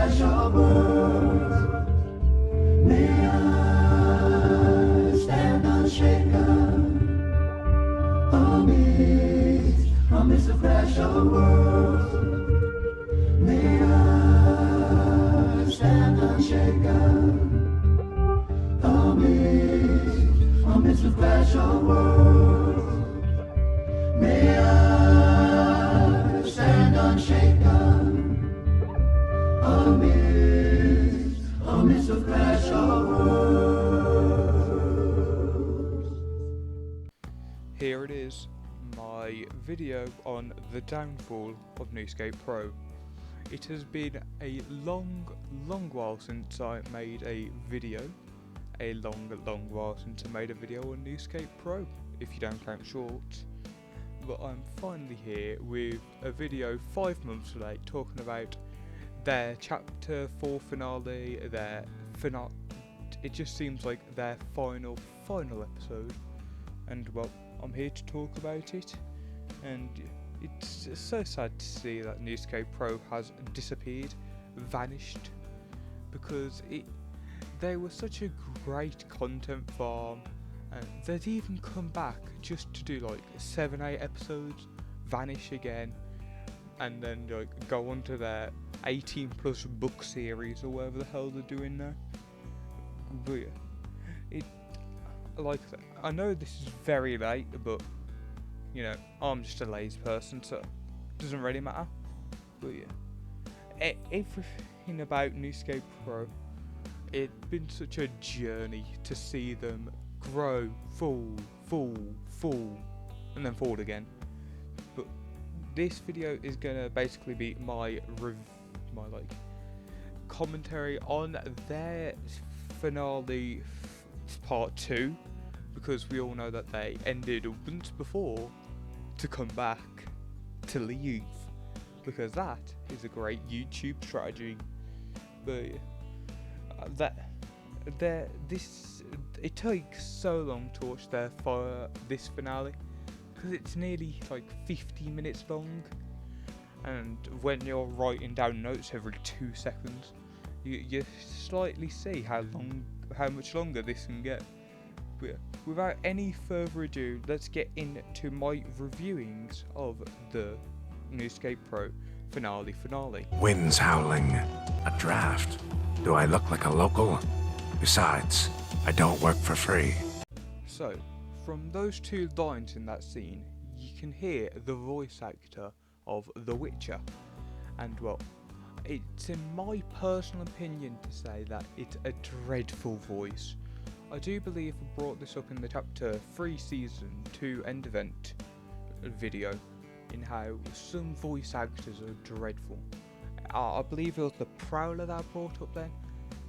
special words. May I stand unshaken amidst the crash of worlds. May I stand unshaken amidst the crash of worlds. May I stand unshaken amidst the crash of worlds. Here it is, my video on the downfall of NewScapePro. It has been a long while since I made a video. A long while since I made a video on NewScapePro, if you don't count shorts. But I'm finally here with a video 5 months late talking about their chapter 4 finale, it just seems like their final episode, and well, I'm here to talk about it. And it's so sad to see that NewScapePro has disappeared, vanished, because they were such a great content farm, and they'd even come back just to do like 7-8 episodes, vanish again, and then like go on to their 18+ book series or whatever the hell they're doing now. But yeah, I know this is very late, but you know, I'm just a lazy person, so it doesn't really matter. But yeah, everything about NewScapePro, it's been such a journey to see them grow, fall, and then fall again. But this video is gonna basically be my commentary on their finale part 2, because we all know that they ended once before to come back to leave, because that is a great YouTube strategy. But it takes so long to watch this finale, because it's nearly like 50 minutes long, and when you're writing down notes every 2 seconds, you slightly see how much longer this can get. But without any further ado, let's get into my reviewings of the NewScapePro finale. Wind's howling. A draft. Do I look like a local? Besides, I don't work for free. So, from those 2 lines in that scene, you can hear the voice actor of The Witcher. And well, it's in my personal opinion to say that it's a dreadful voice. I do believe I brought this up in the chapter 3 season 2 end event video, in how some voice actors are dreadful. I believe it was the Prowler that I brought up then,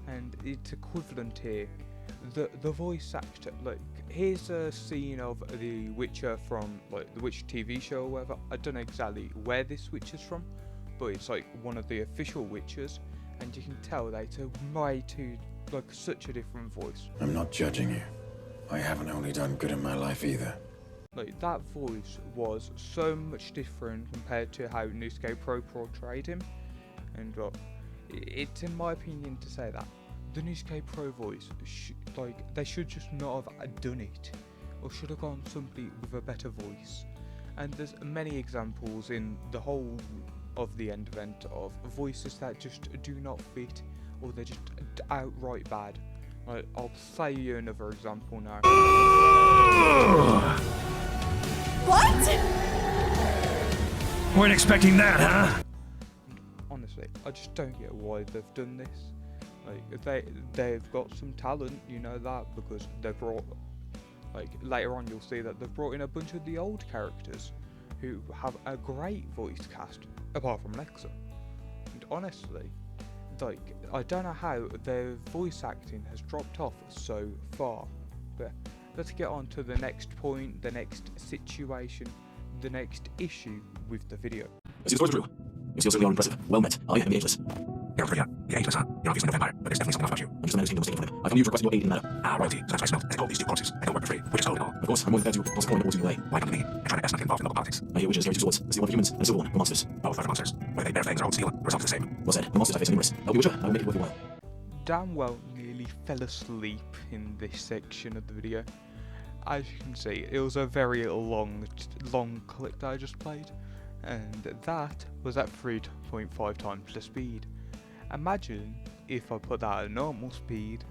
and it's equivalent here. The voice actor, like, here's a scene of the Witcher from like the Witcher TV show or whatever. I don't know exactly where this Witcher's from, but it's like one of the official Witchers, and you can tell that it's such a different voice. I'm not judging you. I haven't only done good in my life either. Like, that voice was so much different compared to how NewScapePro portrayed him, and well, it's in my opinion to say that the NewScapePro voice, they should just not have done it, or should have gone somebody with a better voice. And there's many examples in the whole of the end event of voices that just do not fit, or they're just outright bad. I'll say you another example now. What? Weren't expecting that, huh? And honestly, I just don't get why they've done this. Like, they've got some talent, you know that, because they brought, like, later on you'll see that they've brought in a bunch of the old characters who have a great voice cast, apart from Lexa. And honestly, like, I don't know how their voice acting has dropped off so far. But let's get on to the next point, the next situation, the next issue with the video. I see the stories are true. You seem simply unimpressive. Well met. I am ageless. You're pretty young. You're ageless, huh? You're obviously no vampire, but there's definitely something off about you. I'm just a man who's seen the mistake in front of him. I found you requesting your aid in the matter. Royalty. So that's why I smell. Let's call these 2 corpses. I don't work for free. We're just holding all. Of course, I'm more than glad to. Also calling the wars in the way. Why come to me? I try my best not to get involved in local politics. I hear witches carry 2 swords. I see one for humans and a silver one for monsters. Both are for monsters. Whether they bear fangs or don't steal it. The result's the same. Well said. The monsters I face are numerous. I'll be with you. I will make it worth your while. Damn well nearly fell asleep in this section of the video. As you can see, it was a very long clip that I just played, and that was at 3.5 times the speed. Imagine if I put that at normal speed,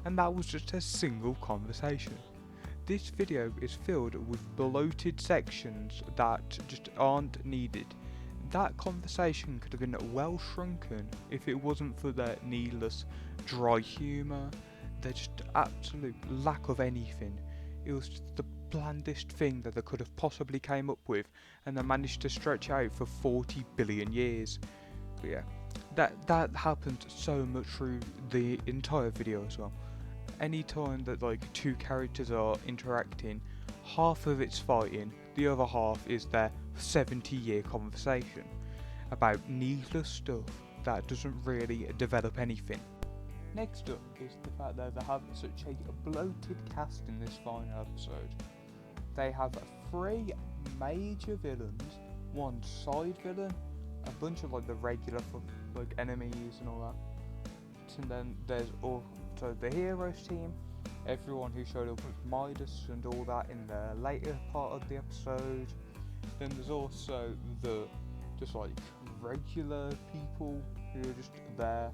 and that was just a single conversation. This video is filled with bloated sections that just aren't needed. That conversation could have been well shrunken if it wasn't for their needless dry humour, their just absolute lack of anything. It was just the blandest thing that they could have possibly came up with, and they managed to stretch out for 40 billion years. But yeah, that happened so much through the entire video as well. Anytime that like two characters are interacting, half of it's fighting, the other half is their 70-year conversation about needless stuff that doesn't really develop anything. Next up is the fact that they have such a bloated cast in this final episode. They have 3 major villains, 1 side villain, a bunch of like the regular like enemies and all that, and then there's also the heroes team, everyone who showed up with Midas and all that in the later part of the episode. Then there's also the just like regular people who are just there.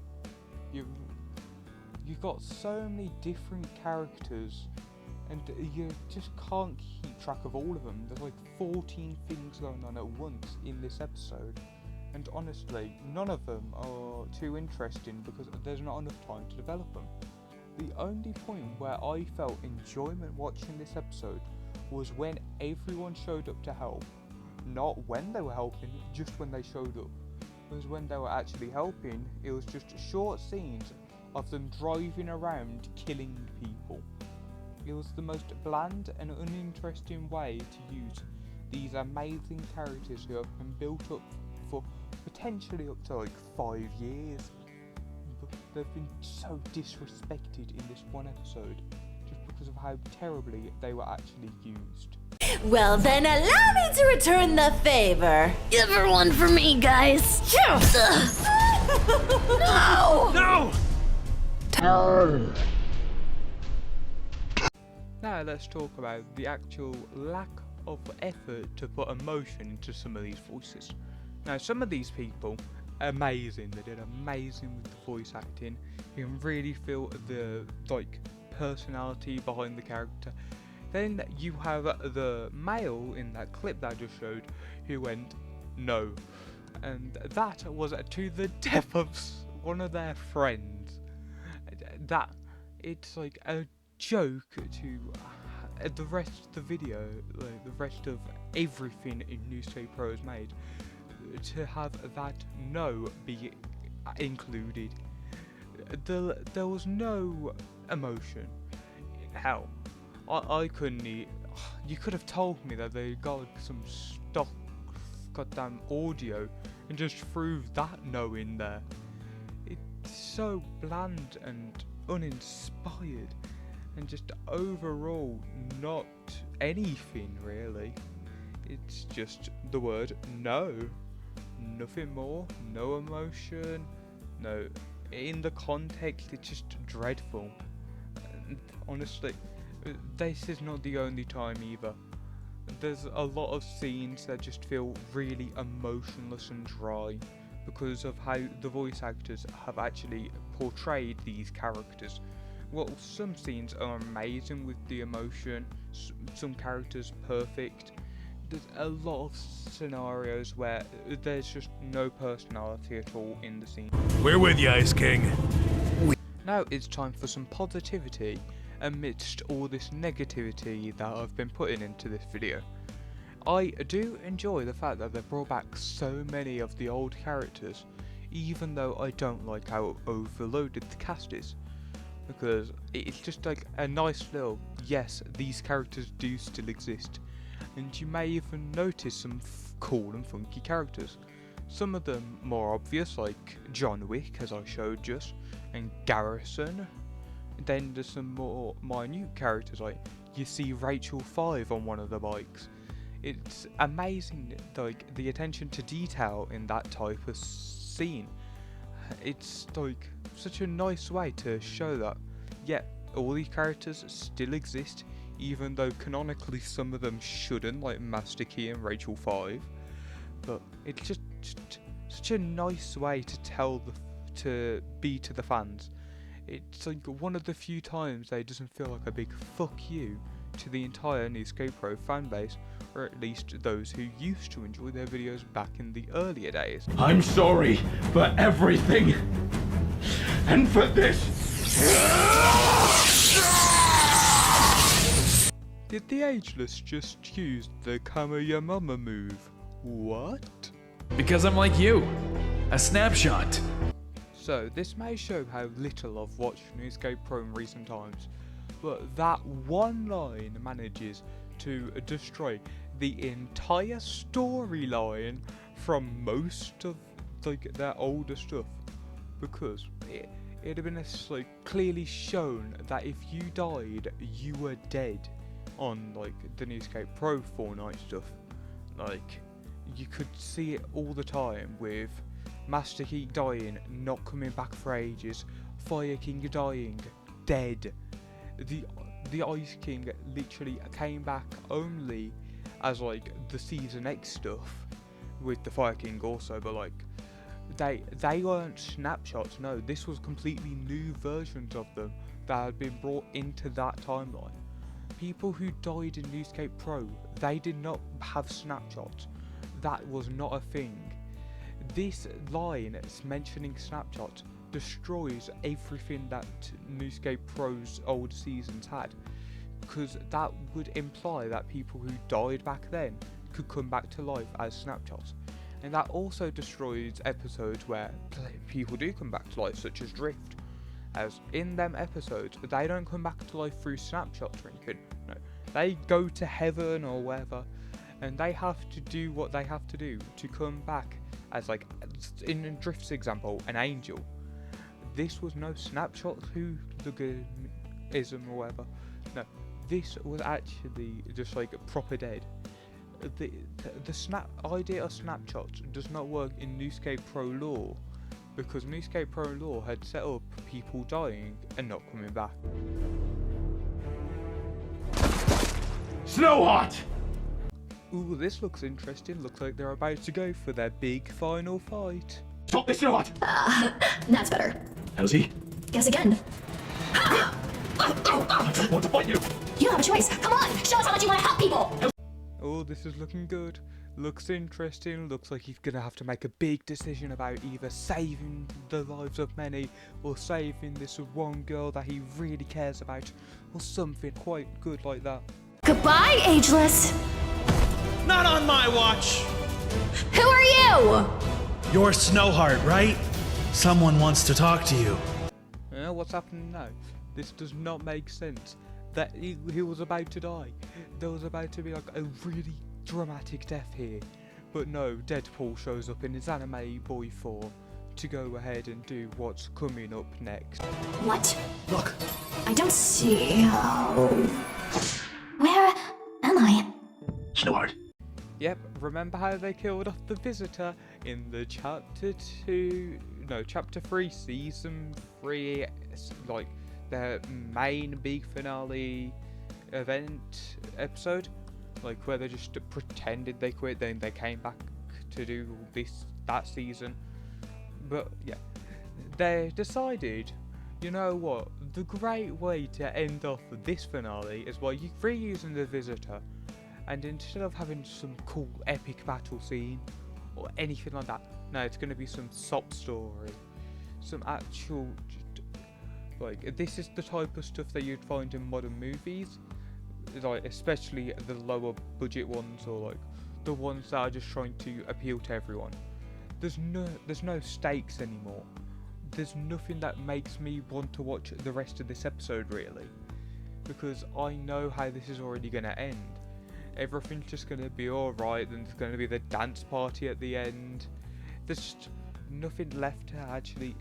You've got so many different characters, and you just can't keep track of all of them. There's like 14 things going on at once in this episode, and honestly, none of them are too interesting because there's not enough time to develop them. The only point where I felt enjoyment watching this episode was when everyone showed up to help. Not when they were helping, just when they showed up. Because when they were actually helping, it was just short scenes of them driving around killing people. It was the most bland and uninteresting way to use these amazing characters who have been built up for potentially up to like 5 years. But they've been so disrespected in this one episode just because of how terribly they were actually used. Well, then allow me to return the favor. Give her one for me, guys. No! No! Now let's talk about the actual lack of effort to put emotion into some of these voices. Now some of these people, amazing, they did amazing with the voice acting. You can really feel the like personality behind the character. Then you have the male in that clip that I just showed who went no, and that was to the death of one of their friends. That it's like a joke to the rest of the video, like the rest of everything in NewScapePro has made, to have that no be included. There was no emotion. Hell, I couldn't eat. You could have told me that they got some stock goddamn audio and just threw that no in there. It's so bland and uninspired, and just overall not anything really. It's just the word no, nothing more, no emotion, no. In the context, it's just dreadful. And honestly, this is not the only time either. There's a lot of scenes that just feel really emotionless and dry because of how the voice actors have actually portrayed these characters. Well, some scenes are amazing with the emotion, some characters perfect. There's a lot of scenarios where there's just no personality at all in the scene. We're with you, Ice King. Now it's time for some positivity amidst all this negativity that I've been putting into this video. I do enjoy the fact that they brought back so many of the old characters, even though I don't like how overloaded the cast is, because it's just like a nice little, yes, these characters do still exist, and you may even notice some cool and funky characters. Some of them more obvious, like John Wick, as I showed just, and Garrison. Then there's some more minute characters, like you see Rachel 5 on one of the bikes. It's amazing, like the attention to detail in that type of scene. It's like such a nice way to show that, yeah, all these characters still exist, even though canonically some of them shouldn't, like Master Key and Rachel 5. But it's just such a nice way to tell to the fans. It's like one of the few times they doesn't feel like a big fuck you to the entire NewScapePro fanbase, or at least those who used to enjoy their videos back in the earlier days. I'm sorry for everything, and for this. Did the Ageless just use the Kameyamama move? What? Because I'm like you, a snapshot. So this may show how little I've watched NewScapePro in recent times, but that one line manages to destroy the entire storyline from most of like their older stuff, because it'd have been like clearly shown that if you died, you were dead on like the NewScapePro Fortnite stuff. Like you could see it all the time with Master Key dying, not coming back for ages, Fire King dying, dead. The Ice King literally came back only as like the Season X stuff with the Fire King also, but like they weren't snapshots. No, this was completely new versions of them that had been brought into that timeline. People who died in NewScapePro, they did not have snapshots. That was not a thing. This line mentioning snapshots destroys everything that NewScapePro's old seasons had, because that would imply that people who died back then could come back to life as snapshots, and that also destroys episodes where people do come back to life, such as Drift, as in them episodes they don't come back to life through snapshots or anything. No, they go to heaven or wherever, and they have to do what they have to do to come back as, like in Drift's example, an angel. This was no snapshot who the ism or whatever. No, this was actually just like proper dead. The idea of snapshots does not work in NewScapePro lore, because NewScapePro lore had set up people dying and not coming back. Snowhot! Ooh, this looks interesting. Looks like they're about to go for their big final fight. Stop this, Snowhot! That's better. How's he? Guess again. I just want to fight you! You don't have a choice. Come on, show us how much you want to help people. Oh, this is looking good. Looks interesting. Looks like he's gonna have to make a big decision about either saving the lives of many or saving this one girl that he really cares about, or something quite good like that. Goodbye, Ageless. Not on my watch! Who are you? You're Snowheart, right? Someone wants to talk to you. What's happening now? This does not make sense. That he was about to die. There was about to be like a really dramatic death here. But no, Deadpool shows up in his anime boy form to go ahead and do what's coming up next. What? Look. I don't see. Where am I? Snowheart. Yep, remember how they killed off the Visitor in the chapter 3, season 3, like their main big finale event episode, like where they just pretended they quit, then they came back to do that season. But yeah, they decided, you know what, the great way to end off this finale is by reusing the Visitor, and instead of having some cool epic battle scene or anything like that, no, it's going to be some sob story, some actual, like, this is the type of stuff that you'd find in modern movies, like especially the lower budget ones, or like the ones that are just trying to appeal to everyone. There's no stakes anymore. There's nothing that makes me want to watch the rest of this episode, really, because I know how this is already going to end. Everything's just going to be alright, then there's going to be the dance party at the end. There's just nothing left to actually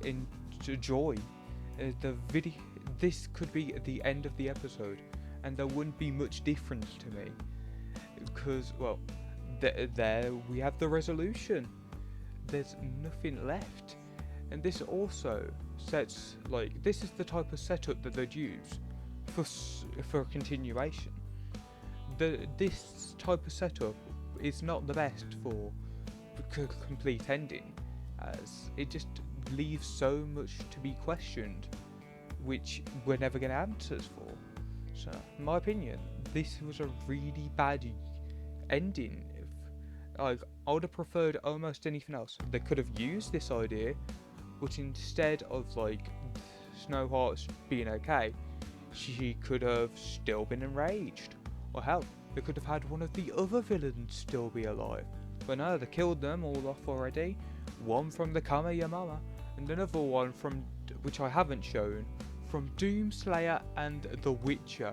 enjoy. This could be the end of the episode, and there wouldn't be much difference to me, because, well, there we have the resolution. there's nothing left. And this also sets, like, this is the type of setup that they'd use for a continuation. This type of setup is not the best for complete ending, as it just leaves so much to be questioned, which we're never going to have answers for. So, in my opinion, this was a really bad ending. I would have preferred almost anything else. They could have used this idea, but instead of like Snow Hearts being okay, she could have still been enraged. Or hell, they could have had one of the other villains still be alive. But no, they killed them all off already. One from the Kameyamama, and another one from, which I haven't shown, from Doomslayer and The Witcher.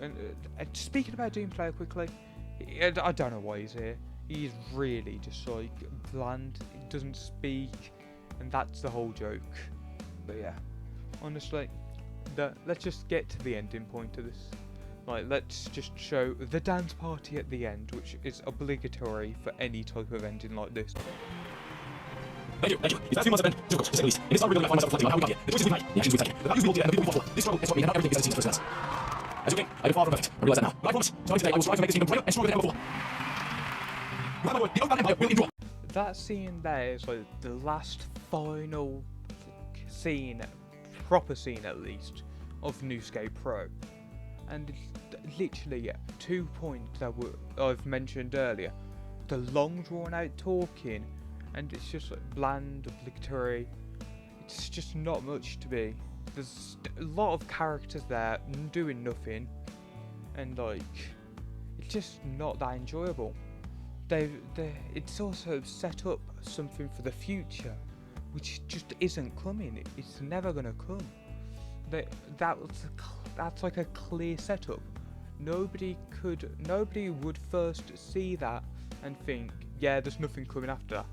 And speaking about Doomslayer quickly, I don't know why he's here. He's really just like bland, he doesn't speak, and that's the whole joke. But yeah, honestly, let's just get to the ending point of this. Like, let's just show the dance party at the end, which is obligatory for any type of ending like this. Thank you. These past few months have been difficult, to say the least. It is unreal that I find myself reflecting on how we got here, the choices we made, the actions we've taken, the values we hold dear, and the people we fought for. This struggle has taught me that not everything is as it seems at first glance. As you think, I am far from perfect. I realize that now. But I promise, starting today, I will strive to make this kingdom greater and stronger than ever before. Without my word, the oath of that empire will endure. That scene there is like the last final scene, proper scene at least, of NewScapePro. And literally 2 points that I've mentioned earlier. The long drawn out talking, and it's just like bland, obligatory. It's just not much to be. There's a lot of characters there doing nothing, and like, it's just not that enjoyable. It's also set up something for the future, which just isn't coming. It's never gonna come. That's like a clear setup. Nobody would first see that and think, yeah, there's nothing coming after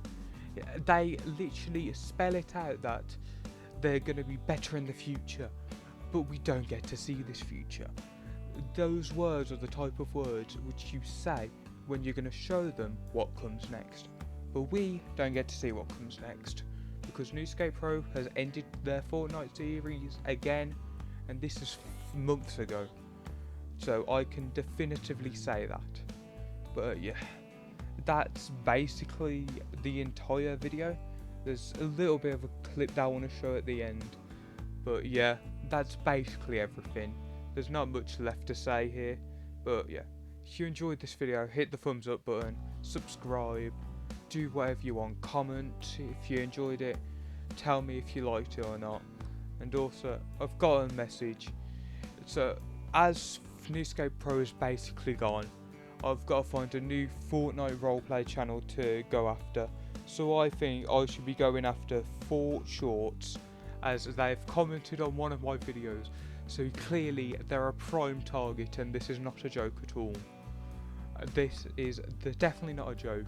that. They literally spell it out that they're going to be better in the future, but we don't get to see this future. Those words are the type of words which you say when you're going to show them what comes next. But we don't get to see what comes next, because NewScapePro has ended their Fortnite series again, and this is months ago, so I can definitively say that. But yeah, that's basically the entire video. There's a little bit of a clip that I want to show at the end, but yeah, that's basically everything. There's not much left to say here, but yeah, if you enjoyed this video, hit the thumbs up button, subscribe, do whatever you want, comment if you enjoyed it, tell me if you liked it or not. And also, I've got a message. So, as NewScapePro is basically gone, I've got to find a new Fortnite roleplay channel to go after. So I think I should be going after 4 shorts, as they've commented on one of my videos. So clearly they're a prime target, and this is not a joke at all. This is definitely not a joke,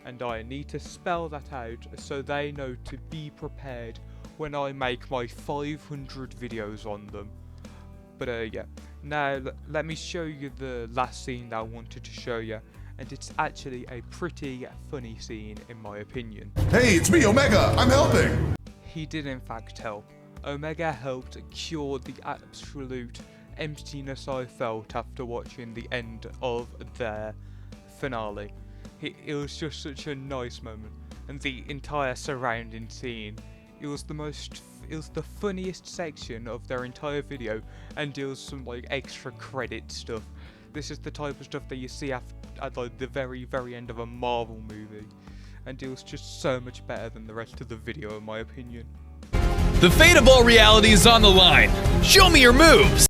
and I need to spell that out so they know to be prepared when I make my 500 videos on them. But yeah, now let me show you the last scene that I wanted to show you, and it's actually a pretty funny scene in my opinion. Hey, it's me, Omega! I'm helping! He did in fact help. Omega helped cure the absolute emptiness I felt after watching the end of their finale. It was just such a nice moment, and the entire surrounding scene, it was the funniest section of their entire video, and it was some like extra credit stuff. This is the type of stuff that you see at like the very end of a Marvel movie, and it was just so much better than the rest of the video in my opinion. The fate of all reality is on the line. Show me your moves!